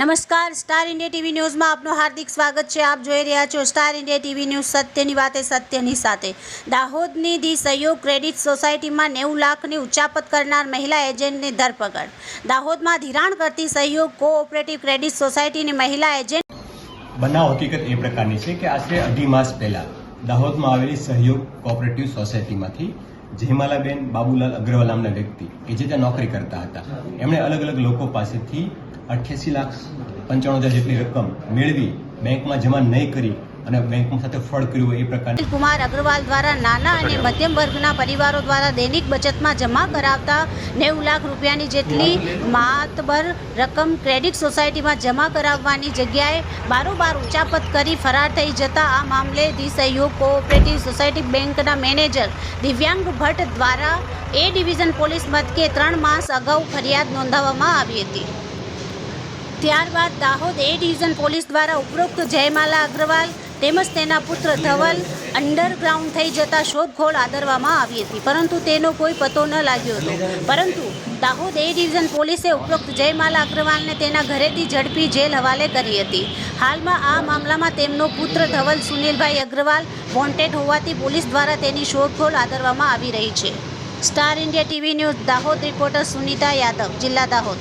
નમસ્કાર, star India TV ન્યૂઝમાં આપનું હાર્દિક સ્વાગત છે। આપ જોઈ રહ્યા છો સ્ટાર ઇન્ડિયા ટીવી ન્યૂઝ, સત્યની વાતે સત્યની સાથે। દાહોદની ધી સહયોગ ક્રેડિટ સોસાયટીમાં 90 લાખની ઉચાપત કરનાર મહિલા એજન્ટની ધરપકડ। દાહોદમાં ધિરાણ કરતી સહયોગ કોઓપરેટિવ ક્રેડિટ સોસાયટીની મહિલા એજન્ટ બનાવ હકીકત એ પ્રકારની છે કે આશરે 2.5 માસ પહેલા દાહોદમાં આવેલી સહયોગ કોઓપરેટિવ સોસાયટીમાંથી જયમાલાબેન બાબુલાલ અગ્રવાલ નામના વ્યક્તિ કે જે ત્યાં નોકરી કરતા હતા, એમણે અલગ અલગ લોકો પાસેથી 88,95,000 જેટલી રકમ મેળવી બેંકમાં જમા નહીં કરી અને બેંકમાં સાથે ફ્રોડ કર્યું એ પ્રકારની કુમાર અગ્રવાલ દ્વારા નાના અને મધ્યમ વર્ગના પરિવારો દ્વારા દૈનિક બચતમાં જમા કરાવતા 90 લાખ રૂપિયાની જેટલી માતબર રકમ ક્રેડિટ સોસાયટીમાં જમા કરાવવાની જગ્યાએ બારોબાર ઉચાપત કરી ફરાર થઈ જતા આ મામલે ધી સહયોગ કોઓપરેટિવ સોસાયટી બેંકના મેનેજર દિવ્યાંગ ભટ્ટ દ્વારા એ ડિવિઝન પોલીસ મથકે 3 માસ અગાઉ ફરિયાદ નોંધાવવામાં આવી હતી। ત્યારબાદ દાહોદ એ ડિવિઝન પોલીસ દ્વારા ઉપરોક્ત જયમાલા અગ્રવાલ તેમજ તેના પુત્ર ધવલ અંડરગ્રાઉન્ડ થઈ જતા શોધખોળ આદરવામાં આવી હતી, પરંતુ તેનો કોઈ પતો ન લાગ્યો હતો। પરંતુ દાહોદ એ ડિવિઝન પોલીસે ઉપરોક્ત જયમાલા અગ્રવાલને તેના ઘરેથી ઝડપી જેલ હવાલે કરી હતી। હાલમાં આ મામલામાં તેમનો પુત્ર ધવલ સુનિલભાઈ અગ્રવાલ વોન્ટેડ હોવાથી પોલીસ દ્વારા તેની શોધખોળ આદરવામાં આવી રહી છે। Star India TV news Dahod reporter Sunita Yadav, જિલ્લા દાહોદ।